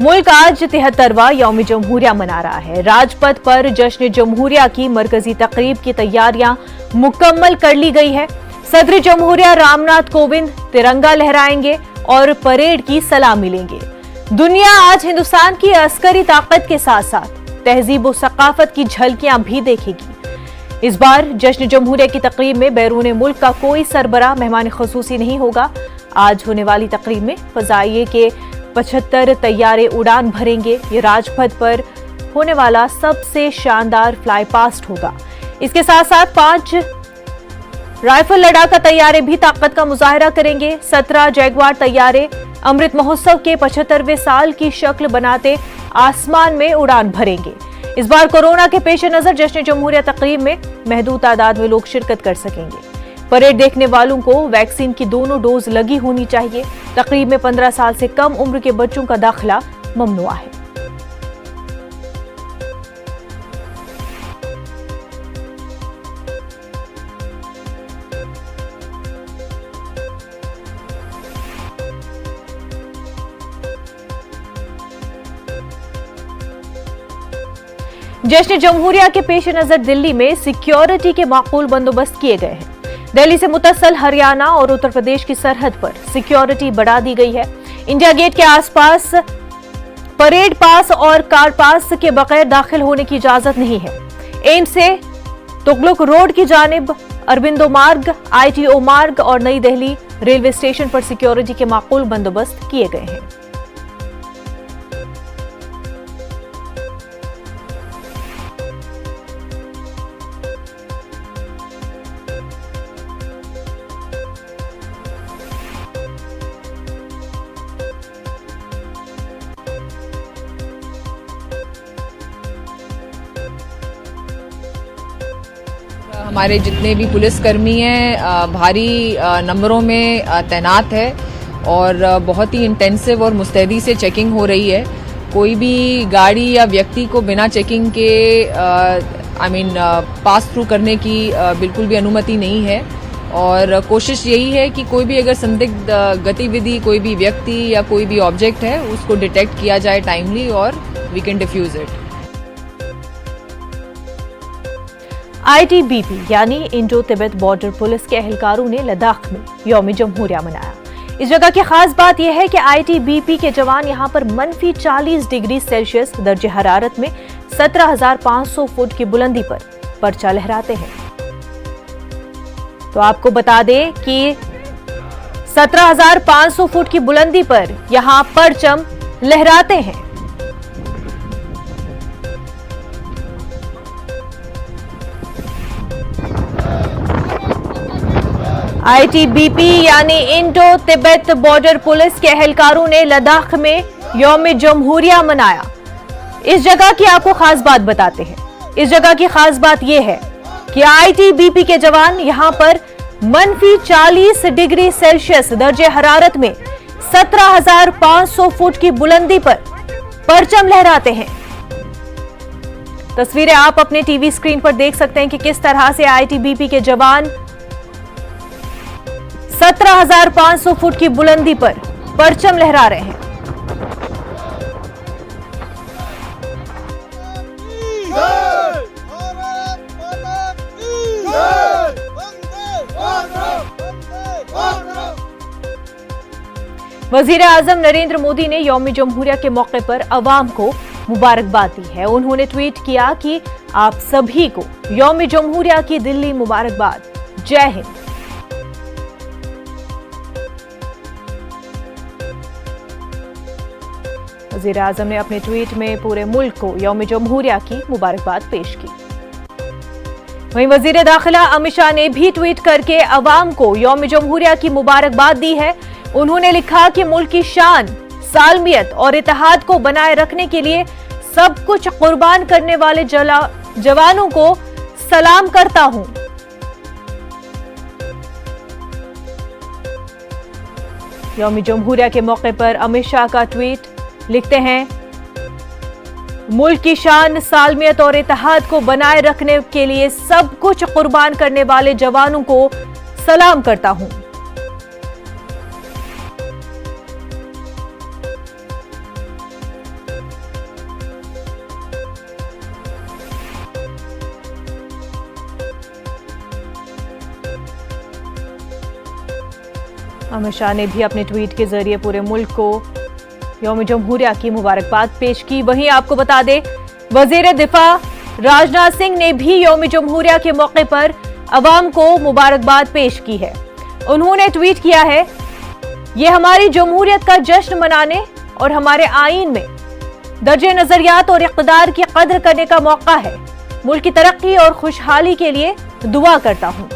मुल्क आज 73वां यौम जमहूरिया मना रहा है। राजपथ पर जश्न जमहूरिया की मरकजी तकरीब की तैयारियां मुकम्मल कर ली गई है। सदर जमहूरिया रामनाथ कोविंद तिरंगा लहराएंगे और परेड की सलामी लेंगे। दुनिया आज हिंदुस्तान की अस्करी ताकत के साथ साथ तहजीब और सकाफत की झलकियां भी देखेगी। इस बार जश्न जमहूरिया की तकरीब में बैरून मुल्क का कोई सरबराह मेहमान खुसूसी नहीं होगा। आज होने वाली तकरीब में फजाइये के 75 तैयारे उड़ान भरेंगे। ये राजपथ पर होने वाला सबसे शानदार फ्लाई पास्ट होगा। इसके साथ साथ 5 राइफल लड़ाका तैयारे भी ताकत का मुजाहरा करेंगे। 17 जैगवार तैयारे अमृत महोत्सव के 75वें साल की शक्ल बनाते आसमान में उड़ान भरेंगे। इस बार कोरोना के पेश नजर जश्न जमहूरिया तकरीब में महदूद तादाद में लोग शिरकत कर सकेंगे। परेड देखने वालों को वैक्सीन की दोनों डोज लगी होनी चाहिए। तकरीब में 15 साल से कम उम्र के बच्चों का दाखिला ममनुआ है। जश्न जमहूरिया के पेश नजर दिल्ली में सिक्योरिटी के माकूल बंदोबस्त किए गए हैं। दिल्ली से मुत्तसल हरियाणा और उत्तर प्रदेश की सरहद पर सिक्योरिटी बढ़ा दी गई है। इंडिया गेट के आसपास परेड पास और कार पास के बगैर दाखिल होने की इजाजत नहीं है। एम्स से तुगलक रोड की जानिब अरबिंदो मार्ग, ITO मार्ग और नई दिल्ली रेलवे स्टेशन पर सिक्योरिटी के माकूल बंदोबस्त किए गए हैं। हमारे जितने भी पुलिसकर्मी हैं भारी नंबरों में तैनात है और बहुत ही इंटेंसिव और मुस्तैदी से चेकिंग हो रही है। कोई भी गाड़ी या व्यक्ति को बिना चेकिंग के पास थ्रू करने की बिल्कुल भी अनुमति नहीं है। और कोशिश यही है कि कोई भी अगर संदिग्ध गतिविधि, कोई भी व्यक्ति या कोई भी ऑब्जेक्ट है उसको डिटेक्ट किया जाए टाइमली और we can defuse it. ITBP यानी इंडो तिब्बत बॉर्डर पुलिस के एहलकारों ने लद्दाख में यौम जमहूरिया मनाया। इस जगह की खास बात यह है कि ITBP के जवान यहां पर मनफी 40 डिग्री सेल्सियस दर्जे हरारत में 17,500 फुट की बुलंदी पर परचा लहराते हैं। तो आपको बता दें कि 17,500 फुट की बुलंदी पर यहां परचम लहराते हैं। ITBP यानी इंडो तिब्बत बॉर्डर पुलिस के एहलकारों ने लद्दाख में यौम जमहूरिया मनाया। इस जगह की आपको खास बात बताते हैं। इस जगह की खास बात यह है कि ITBP के जवान यहां पर मनफी 40 डिग्री सेल्सियस दर्जे हरारत में 17,500 फुट की बुलंदी पर परचम लहराते हैं। तस्वीरें आप अपने टीवी स्क्रीन पर देख सकते हैं कि किस तरह से ITBP के जवान 17,500 फुट की बुलंदी पर परचम लहरा रहे हैं। वजीर आजम नरेंद्र मोदी ने यौम जमहूरिया के मौके पर अवाम को मुबारकबाद दी है। उन्होंने ट्वीट किया कि आप सभी को यौम जमहूरिया की दिल्ली मुबारकबाद। जय हिंद। वज़ीर आज़म ने अपने ट्वीट में पूरे मुल्क को यौम जमहूरिया की मुबारकबाद पेश की। वहीं वज़ीर दाखिला अमित शाह ने भी ट्वीट करके अवाम को यौम जमहूरिया की मुबारकबाद दी है। उन्होंने लिखा कि मुल्क की शान, सालमियत और इत्तेहाद को बनाए रखने के लिए सब कुछ कुर्बान करने वाले जवानों को सलाम करता हूं। यौम जमहूरिया के मौके पर अमित शाह का ट्वीट लिखते हैं, मुल्क की शान, सालमियत और इत्तेहाद को बनाए रखने के लिए सब कुछ कुर्बान करने वाले जवानों को सलाम करता हूं। अमित शाह ने भी अपने ट्वीट के जरिए पूरे मुल्क को यौम जमहूरिया की मुबारकबाद पेश की। वहीं आपको बता दें, वजीर दिफा राजनाथ सिंह ने भी यौम जमहूरिया के मौके पर अवाम को मुबारकबाद पेश की है। उन्होंने ट्वीट किया है, ये हमारी जमहूरियत का जश्न मनाने और हमारे आईन में दर्जे नजरियात और इक़्तिदार की कद्र करने का मौका है। मुल्क की तरक्की और खुशहाली के लिए दुआ करता हूं।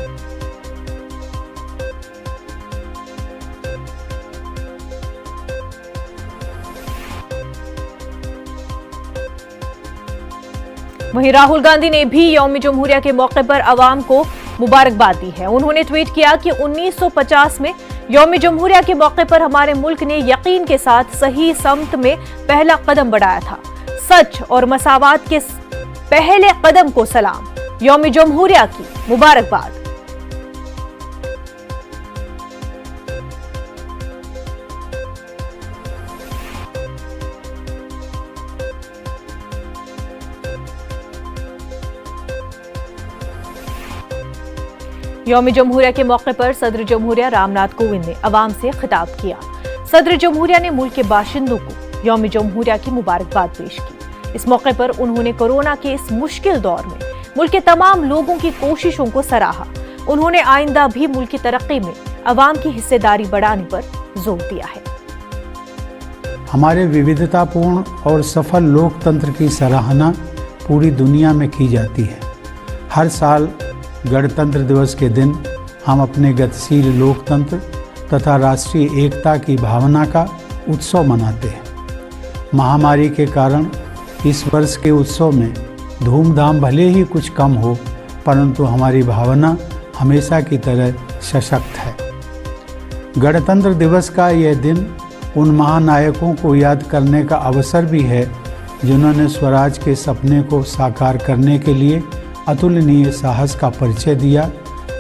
वहीं राहुल गांधी ने भी यौम जमहूरिया के मौके पर अवाम को मुबारकबाद दी है। उन्होंने ट्वीट किया कि 1950 में यौम जमहूरिया के मौके पर हमारे मुल्क ने यकीन के साथ सही समत में पहला कदम बढ़ाया था। सच और मसावात के पहले कदम को सलाम। यौम जमहूरिया की मुबारकबाद। यौम जमहूरिया के मौके पर सदर जमहूरिया रामनाथ कोविंद ने अवाम से खिताब किया। सदर जमहूरिया ने मुल्क के बाशिंदों को यौम जमहूरिया की मुबारकबाद पेश की। इस मौके पर उन्होंने कोरोना के इस मुश्किल दौर में मुल्क के तमाम लोगों की कोशिशों को सराहा। उन्होंने आइंदा भी मुल्क की तरक्की में अवाम की हिस्सेदारी बढ़ाने पर जोर दिया है। हमारे विविधतापूर्ण और सफल लोकतंत्र की सराहना पूरी दुनिया में की जाती है। हर साल गणतंत्र दिवस के दिन हम अपने गतिशील लोकतंत्र तथा राष्ट्रीय एकता की भावना का उत्सव मनाते हैं। महामारी के कारण इस वर्ष के उत्सव में धूमधाम भले ही कुछ कम हो, परंतु हमारी भावना हमेशा की तरह सशक्त है। गणतंत्र दिवस का यह दिन उन महानायकों को याद करने का अवसर भी है जिन्होंने स्वराज के सपने को साकार करने के लिए अतुलनीय साहस का परिचय दिया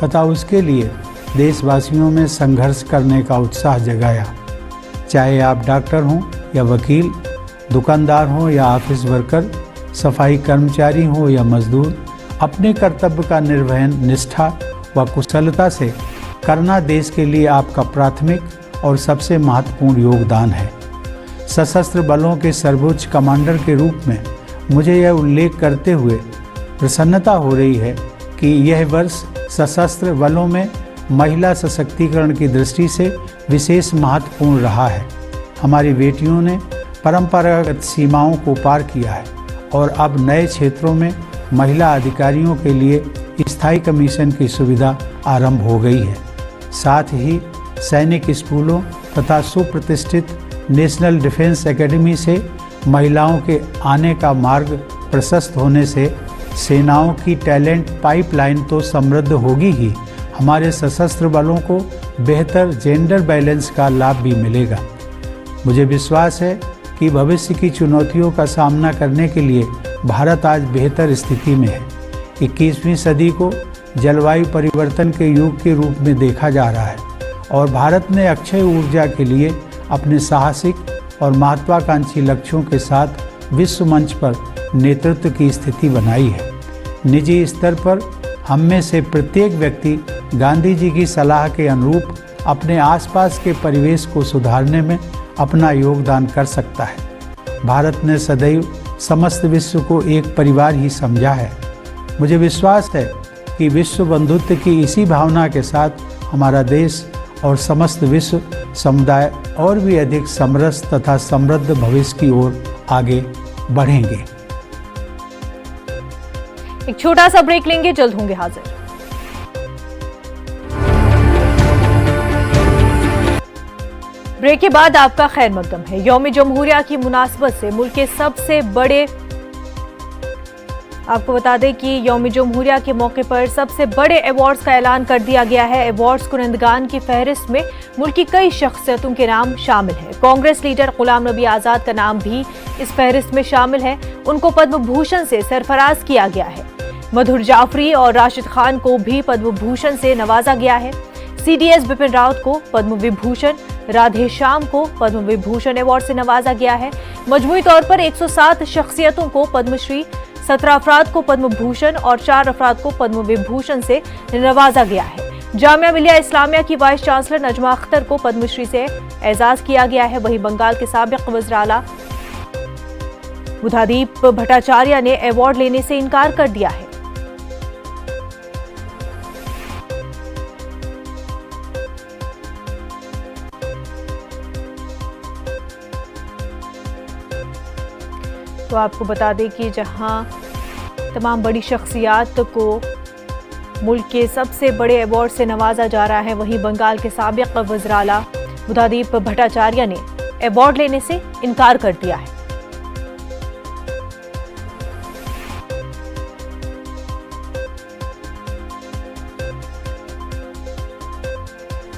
तथा उसके लिए देशवासियों में संघर्ष करने का उत्साह जगाया। चाहे आप डॉक्टर हों या वकील, दुकानदार हों या ऑफिस वर्कर, सफाई कर्मचारी हों या मजदूर, अपने कर्तव्य का निर्वहन निष्ठा व कुशलता से करना देश के लिए आपका प्राथमिक और सबसे महत्वपूर्ण योगदान है। सशस्त्र बलों के सर्वोच्च कमांडर के रूप में मुझे यह उल्लेख करते हुए प्रसन्नता हो रही है कि यह वर्ष सशस्त्र बलों में महिला सशक्तिकरण की दृष्टि से विशेष महत्वपूर्ण रहा है। हमारी बेटियों ने परंपरागत सीमाओं को पार किया है और अब नए क्षेत्रों में महिला अधिकारियों के लिए स्थायी कमीशन की सुविधा आरंभ हो गई है। साथ ही सैनिक स्कूलों तथा सुप्रतिष्ठित नेशनल डिफेंस एकेडमी से महिलाओं के आने का मार्ग प्रशस्त होने से सेनाओं की टैलेंट पाइपलाइन तो समृद्ध होगी ही, हमारे सशस्त्र बलों को बेहतर जेंडर बैलेंस का लाभ भी मिलेगा। मुझे विश्वास है कि भविष्य की चुनौतियों का सामना करने के लिए भारत आज बेहतर स्थिति में है। 21वीं सदी को जलवायु परिवर्तन के युग के रूप में देखा जा रहा है और भारत ने अक्षय ऊर्जा के लिए अपने साहसिक और महत्वाकांक्षी लक्ष्यों के साथ विश्व मंच पर नेतृत्व की स्थिति बनाई है। निजी स्तर पर हम में से प्रत्येक व्यक्ति गांधी जी की सलाह के अनुरूप अपने आसपास के परिवेश को सुधारने में अपना योगदान कर सकता है। भारत ने सदैव समस्त विश्व को एक परिवार ही समझा है। मुझे विश्वास है कि विश्व बंधुत्व की इसी भावना के साथ हमारा देश और समस्त विश्व समुदाय और भी अधिक समरस तथा समृद्ध भविष्य की ओर आगे बढ़ेंगे। एक छोटा सा ब्रेक लेंगे, जल्द होंगे हाजिर। ब्रेक के बाद आपका खैर मकदम है। यौम जमहूरिया की मुनासबत से मुल्क के सबसे बड़े, आपको बता दें कि यौम जमहूरिया के मौके पर सबसे बड़े अवार्ड्स का ऐलान कर दिया गया है। अवार्ड्स कुनंदगान की फहरिस्त में मुल्क की कई शख्सियतों के नाम शामिल है। कांग्रेस लीडर गुलाम नबी आजाद का नाम भी इस फहरिस्त में शामिल है। उनको पद्म भूषण से सरफराज किया गया है। मधुर जाफरी और राशिद खान को भी पद्म भूषण से नवाजा गया है। CDS बिपिन रावत को पद्म विभूषण, राधे श्याम को पद्म विभूषण अवार्ड से नवाजा गया है। मजमूई तौर पर 107 शख्सियतों को पद्मश्री, 17 अफराद को पद्म भूषण और 4 अफराद को पद्म विभूषण से नवाजा गया है। जामिया मिलिया इस्लामिया की वाइस चांसलर नजमा अख्तर को पद्मश्री से एजाज किया गया है। वहीं बंगाल के साबिक वज़ीर आला बुधादीप भट्टाचार्य ने अवार्ड लेने से इनकार कर दिया है। तो आपको बता दें कि जहां तमाम बड़ी शख्सियात को मुल्क के सबसे बड़े अवार्ड से नवाजा जा रहा है, वहीं बंगाल के साबिक वज़ीर आला बुधादीप भट्टाचार्य ने अवार्ड लेने से इनकार कर दिया है।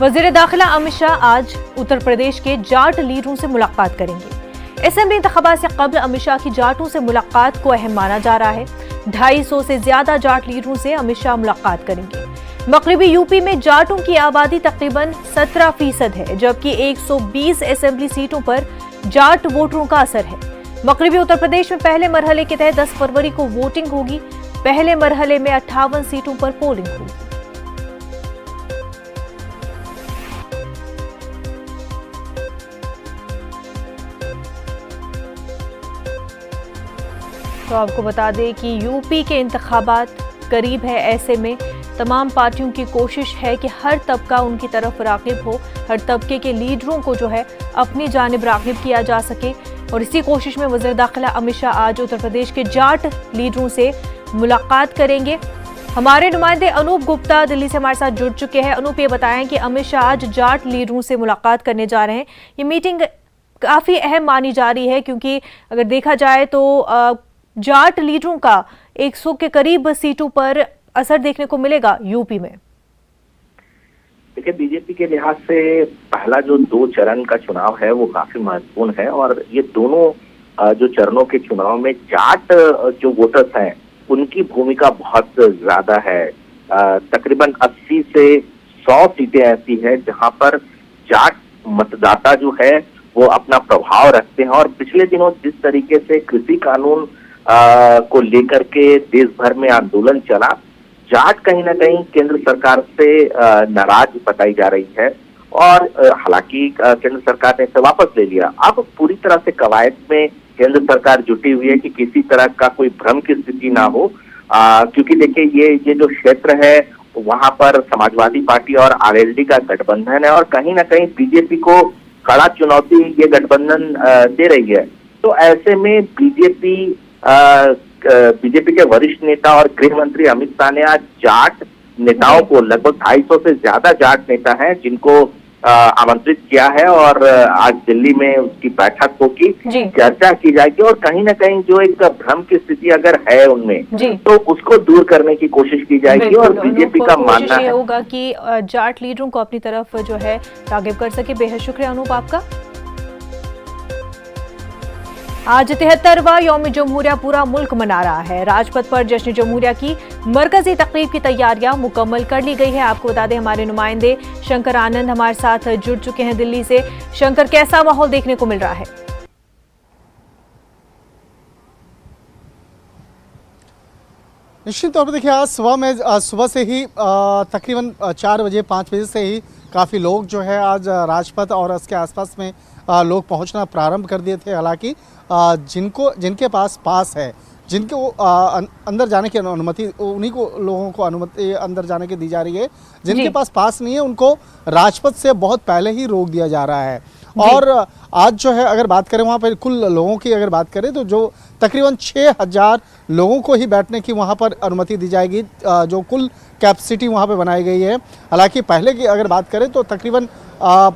वज़ीर दाखिला अमित शाह आज उत्तर प्रदेश के जाट लीडरों से मुलाकात करेंगे। असेंबली इंतखाबात से कबल अमित शाह की जाटों से मुलाकात को अहम माना जा रहा है। 250 से ज्यादा जाट लीडरों से अमित शाह मुलाकात करेंगे। मगरबी यूपी में जाटों की आबादी तकरीबन 17% है, जबकि 120 असेंबली सीटों पर जाट वोटरों का असर है। मगरबी उत्तर प्रदेश में पहले मरहले के तहत 10 फरवरी को वोटिंग होगी। पहले मरहले में 58 सीटों पर पोलिंग होगी। तो आपको बता दें कि यूपी के इंतखाबात करीब है, ऐसे में तमाम पार्टियों की कोशिश है कि हर तबका उनकी तरफ राग़िब हो, हर तबके के लीडरों को जो है अपनी जानिब राग़िब किया जा सके। और इसी कोशिश में वज़ीर दाखिला अमित शाह आज उत्तर प्रदेश के जाट लीडरों से मुलाकात करेंगे। हमारे नुमाइंदे अनूप गुप्ता दिल्ली से हमारे साथ जुड़ चुके हैं। अनूप, ये बताएं कि अमित शाह आज जाट लीडरों से मुलाकात करने जा रहे हैं। ये मीटिंग काफ़ी अहम मानी जा रही है, क्योंकि अगर देखा जाए तो जाट लीडरों का 100 के करीब सीटों पर असर देखने को मिलेगा यूपी में। देखिए, बीजेपी के लिहाज से पहला जो 2 चरण का चुनाव है वो काफी महत्वपूर्ण है, और ये दोनों जो चरणों के चुनाव में जाट जो वोटर्स हैं उनकी भूमिका बहुत ज्यादा है। तकरीबन 80 से 100 सीटें ऐसी है जहां पर जाट मतदाता जो है वो अपना प्रभाव रखते हैं। और पिछले दिनों जिस तरीके से कृषि कानून को लेकर के देश भर में आंदोलन चला, जाट कहीं ना कहीं केंद्र सरकार से नाराज बताई जा रही है, और हालांकि केंद्र सरकार ने इसे वापस ले लिया। अब पूरी तरह से कवायद में केंद्र सरकार जुटी हुई है कि किसी तरह का कोई भ्रम की स्थिति ना हो, क्योंकि देखिए ये जो क्षेत्र है वहां पर समाजवादी पार्टी और आरएलडी का गठबंधन है, और कहीं ना कहीं बीजेपी को कड़ा चुनौती ये गठबंधन दे रही है। तो ऐसे में बीजेपी के वरिष्ठ नेता और गृह मंत्री अमित शाह ने आज जाट नेताओं को, लगभग 250 से ज्यादा जाट नेता हैं जिनको आमंत्रित किया है, और आज दिल्ली में उसकी बैठक होगी, चर्चा की जाएगी, और कहीं ना कहीं जो एक भ्रम की स्थिति अगर है उनमें तो उसको दूर करने की कोशिश की जाएगी। और बीजेपी का मानना होगा कि जाट लीडरों को अपनी तरफ जो है राग़िब कर सके। बेहद शुक्रिया अनूप आपका। आज 73वां यौम जमहूरिया पूरा मुल्क मना रहा है। राजपथ पर जश्न जमहूरिया की मरकजी तकरीब की तैयारियां मुकम्मल कर ली गई है। आपको बता दें हमारे नुमाइंदे शंकर आनंद हमारे साथ जुड़ चुके हैं दिल्ली से। शंकर, कैसा माहौल देखने को मिल रहा है? निश्चित तौर पर देखिए, आज सुबह से ही तकरीबन 4 बजे 5 बजे से ही काफ़ी लोग जो है आज राजपथ और उसके आसपास में लोग पहुंचना प्रारंभ कर दिए थे। हालांकि जिनके पास है, जिनको अंदर जाने की अनुमति, उन्हीं को लोगों को अनुमति अंदर जाने की दी जा रही है। जिनके पास नहीं है उनको राजपथ से बहुत पहले ही रोक दिया जा रहा है। और आज जो है अगर बात करें वहाँ पर कुल लोगों की अगर बात करें तो जो तकरीबन 6000 लोगों को ही बैठने की वहाँ पर अनुमति दी जाएगी, जो कुल कैपेसिटी वहाँ पे बनाई गई है। हालांकि पहले की अगर बात करें तो तकरीबन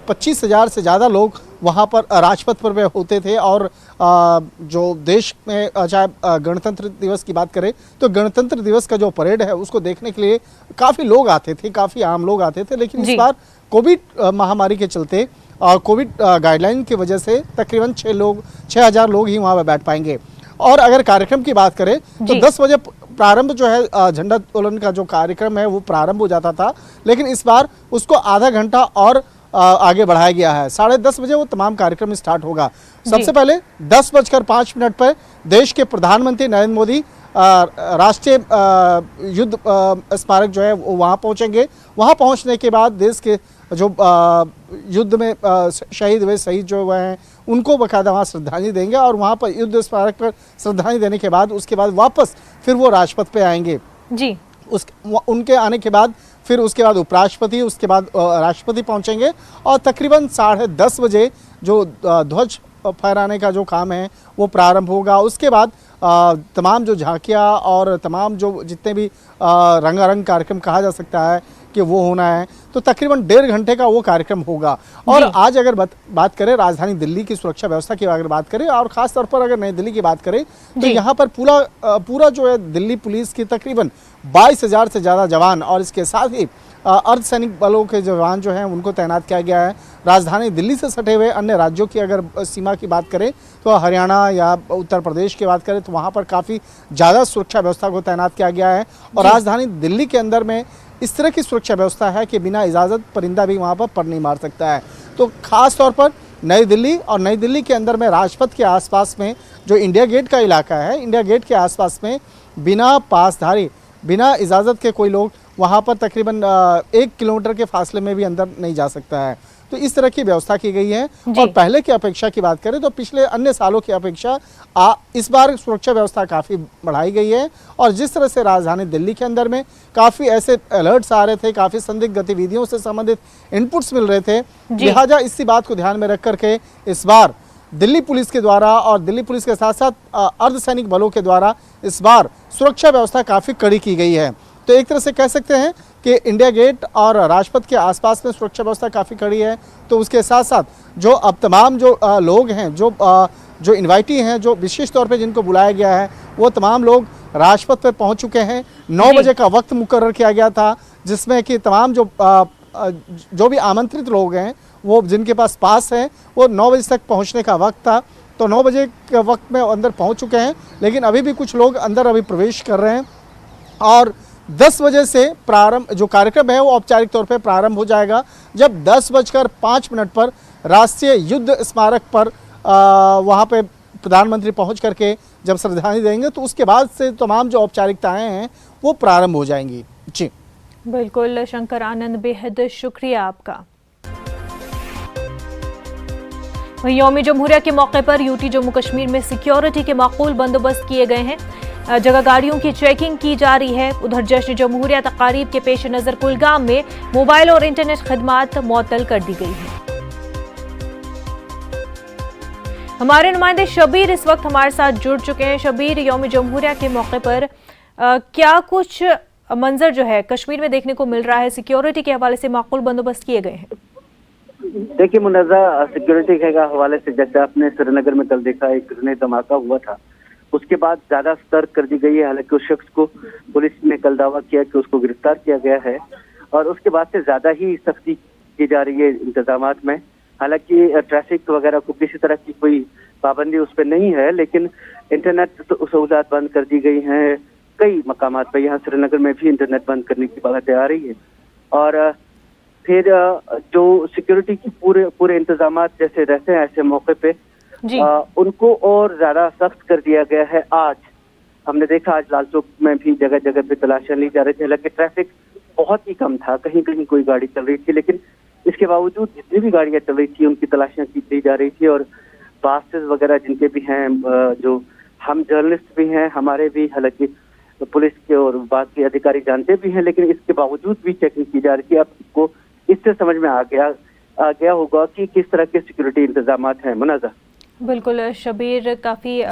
25,000 से ज़्यादा लोग वहाँ पर राजपथ पर होते थे। और जो देश में चाहे गणतंत्र दिवस की बात करें तो गणतंत्र दिवस का जो परेड है उसको देखने के लिए काफ़ी लोग आते थे, काफ़ी आम लोग आते थे। लेकिन इस बार कोविड महामारी के चलते कोविड गाइडलाइन की वजह से तकरीबन 6,000 लोग ही वहाँ पर बैठ पाएंगे। और अगर कार्यक्रम की बात करें तो 10 बजे प्रारंभ जो है झंडा उत्तोलन का जो कार्यक्रम है वो प्रारंभ हो जाता था, लेकिन इस बार उसको आधा घंटा और आगे बढ़ाया गया है। 10:30 बजे वो तमाम कार्यक्रम स्टार्ट होगा। सबसे पहले 10:05 पर देश के प्रधानमंत्री नरेंद्र मोदी राष्ट्रीय युद्ध स्मारक जो है वो वहाँ पहुँचेंगे। वहाँ पहुँचने के बाद देश के जो युद्ध में शहीद हुए शहीद जो हुए हैं उनको बाकायदा वहाँ श्रद्धांजलि देंगे और वहाँ पर युद्ध स्मारक पर श्रद्धांजलि देने के बाद उसके बाद वापस फिर वो राजपथ पे आएंगे जी। उनके आने के बाद फिर उसके बाद उपराष्ट्रपति, उसके बाद राष्ट्रपति पहुंचेंगे और तकरीबन 10:30 बजे जो ध्वज फहराने का जो काम है वो प्रारंभ होगा। उसके बाद तमाम जो झांकियाँ और तमाम जो जितने भी रंगारंग कार्यक्रम कहा जा सकता है कि वो होना है, तो तकरीबन 1.5 घंटे का वो कार्यक्रम होगा। और आज अगर बात करें राजधानी दिल्ली की सुरक्षा व्यवस्था की अगर बात करें और ख़ास तौर पर अगर नई दिल्ली की बात करें तो यहाँ पर पूरा जो है दिल्ली पुलिस की तकरीबन 22,000 से ज़्यादा जवान और इसके साथ ही अर्धसैनिक बलों के जवान जो हैं उनको तैनात किया गया है। राजधानी दिल्ली से सटे हुए अन्य राज्यों की अगर सीमा की बात करें तो हरियाणा या उत्तर प्रदेश की बात करें तो वहाँ पर काफ़ी ज़्यादा सुरक्षा व्यवस्था को तैनात किया गया है। और राजधानी दिल्ली के अंदर में इस तरह की सुरक्षा व्यवस्था है कि बिना इजाज़त परिंदा भी वहाँ पर नहीं मार सकता है। तो ख़ास तौर पर नई दिल्ली और नई दिल्ली के अंदर में राजपथ के आसपास में जो इंडिया गेट का इलाका है, इंडिया गेट के आसपास में बिना पासधारी, बिना इजाज़त के कोई लोग वहाँ पर तकरीबन 1 किलोमीटर के फासले में भी अंदर नहीं जा सकता है। तो इस तरह की व्यवस्था की गई है। और पहले की अपेक्षा की बात करें तो पिछले अन्य सालों की अपेक्षा इस बार सुरक्षा व्यवस्था काफ़ी बढ़ाई गई है। और जिस तरह से राजधानी दिल्ली के अंदर में काफ़ी ऐसे अलर्ट्स आ रहे थे, काफ़ी संदिग्ध गतिविधियों से संबंधित इनपुट्स मिल रहे थे, लिहाजा इसी बात को ध्यान में रख करके इस बार दिल्ली पुलिस के द्वारा और दिल्ली पुलिस के साथ साथ अर्धसैनिक बलों के द्वारा इस बार सुरक्षा व्यवस्था काफ़ी कड़ी की गई है। तो एक तरह से कह सकते हैं कि इंडिया गेट और राजपथ के आसपास में सुरक्षा व्यवस्था काफ़ी कड़ी है। तो उसके साथ साथ जो अब तमाम जो लोग हैं, जो इन्वाइटी हैं, जो विशेष तौर पे जिनको बुलाया गया है, वो तमाम लोग राजपथ पर पहुंच चुके हैं। 9 बजे का वक्त मुकर्रर किया गया था जिसमें कि तमाम जो भी आमंत्रित लोग हैं वो जिनके पास है वो 9 बजे तक पहुँचने का वक्त था। तो 9 बजे के वक्त में अंदर पहुँच चुके हैं, लेकिन अभी भी कुछ लोग अंदर अभी प्रवेश कर रहे हैं। और 10 बजे से प्रारंभ जो कार्यक्रम है वो औपचारिक तौर पे प्रारंभ हो जाएगा, जब 10:05 पर राष्ट्रीय युद्ध स्मारक पर वहाँ पे प्रधानमंत्री पहुँच करके जब श्रद्धांजलि देंगे तो उसके बाद से तमाम जो औपचारिकताएं हैं वो प्रारंभ हो जाएंगी। जी बिल्कुल शंकर आनंद, बेहद शुक्रिया आपका। वहीं यौम जमहूरिया के मौके पर यूटी जम्मू कश्मीर में सिक्योरिटी के माकूल बंदोबस्त किए गए हैं। जगह गाड़ियों की चेकिंग की जा रही है। उधर जश्न जमहूरिया तकारीब के पेश नजर कुलगाम में मोबाइल और इंटरनेट खदमात मुअत्तल कर दी गई है। हमारे नुमाइंदे शबीर इस वक्त हमारे साथ जुड़ चुके हैं। शबीर, यौम जमहूरिया के मौके पर क्या कुछ मंजर जो है कश्मीर में देखने को मिल रहा है? सिक्योरिटी के हवाले से माकूल बंदोबस्त किए गए हैं। देखिए मुनज़्ज़ा, सिक्योरिटी के हवाले से जैसे आपने श्रीनगर में कल देखा एक ग्रेनेड धमाका हुआ था, उसके बाद ज्यादा सतर्क कर दी गई है। हालांकि उस शख्स को पुलिस ने कल दावा किया कि उसको गिरफ्तार किया गया है और उसके बाद से ज्यादा ही सख्ती की जा रही है इंतजामात में। हालांकि ट्रैफिक वगैरह को किसी तरह की कोई पाबंदी उस पर नहीं है, लेकिन इंटरनेट सहूलियात बंद कर दी गई हैं कई मकामात पर। यहाँ श्रीनगर में भी इंटरनेट बंद करने की बातें आ रही है। और फिर जो सिक्योरिटी की पूरे इंतजामात जैसे रहते हैं ऐसे मौके पे उनको और ज्यादा सख्त कर दिया गया है। आज हमने देखा, आज लाल चौक में भी जगह जगह पे तलाशियां ली जा रही थी। हालांकि ट्रैफिक बहुत ही कम था, कहीं कहीं कोई गाड़ी चल रही थी, लेकिन इसके बावजूद जितनी भी गाड़ियां चल रही थी उनकी तलाशियां ली जा रही थी। और बासेस वगैरह जिनके भी हैं, जो हम जर्नलिस्ट भी हैं, हमारे भी, हालांकि पुलिस के और बाकी अधिकारी जानते भी हैं, लेकिन इसके बावजूद भी चेकिंग की जा रही थी। आपको इससे समझ में आ गया होगा कि किस तरह के सिक्योरिटी इंतजामात हैं। मुनाज़ा बिल्कुल शबीर, काफ़ी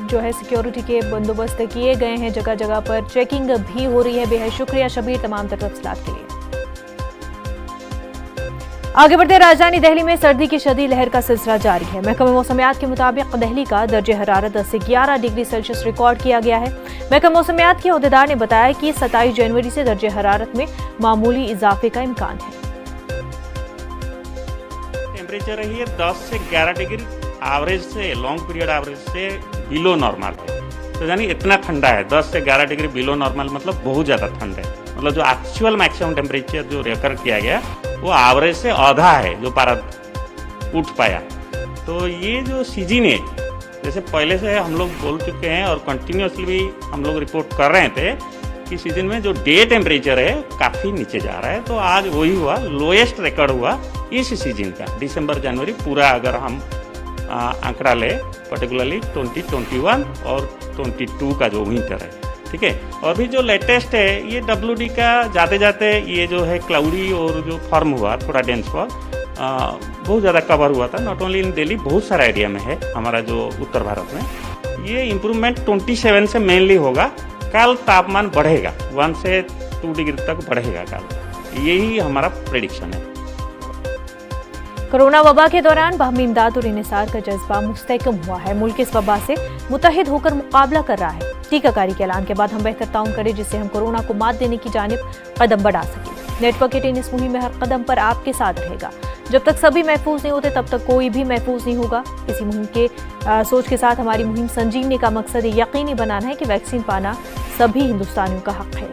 जो है सिक्योरिटी के बंदोबस्त किए गए हैं, जगह जगह पर चेकिंग भी हो रही है। बेहद शुक्रिया शबीर तमाम तफसीलात के लिए। आगे बढ़ते, राजधानी दिल्ली में सर्दी की शदीद लहर का सिलसिला जारी है। महकमा मौसमियात के मुताबिक दिल्ली का दर्जे हरारत 10 से 11 डिग्री सेल्सियस रिकॉर्ड किया गया है। महकमा मौसमियात के अहदेदार ने बताया कि 27 जनवरी से दर्जे हरारत में मामूली इजाफे का इम्कान है। टेम्परेचर रही है 10 से 11 डिग्री एवरेज से, लॉन्ग पीरियड एवरेज से बिलो नॉर्मल है। तो यानी इतना ठंडा है, 10 से 11 डिग्री बिलो नॉर्मल मतलब बहुत ज़्यादा ठंड है। मतलब जो एक्चुअल मैक्सिमम टेम्परेचर जो रिकॉर्ड किया गया वो एवरेज से आधा है जो पारा उठ पाया। तो ये जो सीजन है जैसे पहले से हम लोग बोल चुके हैं और कंटिन्यूसली भी हम लोग रिपोर्ट कर रहे थे कि सीजन में जो डे टेम्परेचर है काफ़ी नीचे जा रहा है। तो आज वही हुआ, लोएस्ट रिकॉर्ड हुआ इस सीजन का, दिसंबर जनवरी पूरा अगर हम आंकड़ा ले, पर्टिकुलरली 2021 और 22 का जो विंटर है, ठीक है। और भी जो लेटेस्ट है ये WD का जाते जाते ये जो है क्लाउडी और जो फॉर्म हुआ थोड़ा डेंस फॉल बहुत ज़्यादा कवर हुआ था, नॉट ओनली इन दिल्ली, बहुत सारा एरिया में है हमारा जो उत्तर भारत में। ये इम्प्रूवमेंट 27 से मेनली होगा। कल तापमान बढ़ेगा, 1 से 2 डिग्री तक बढ़ेगा कल, यही हमारा प्रेडिक्शन है। कोरोना वबा के दौरान बाहमी इमदाद और इन्हिसार का जज्बा मुस्तहकम हुआ है। मुल्क इस वबा से मुत्तहिद होकर मुकाबला कर रहा है। टीकाकारी के ऐलान के बाद हम बेहतर ताउन करें जिससे हम कोरोना को मात देने की जानिब कदम बढ़ा सकें। नेटवर्क 18 इस मुहिम में हर कदम पर आपके साथ रहेगा। जब तक सभी महफूज नहीं होते तब तक कोई भी महफूज नहीं होगा। इसी मुहिम के सोच के साथ हमारी मुहिम संजीवनी का मकसद यकीनी बनाना है कि वैक्सीन पाना सभी हिंदुस्तानियों का हक है।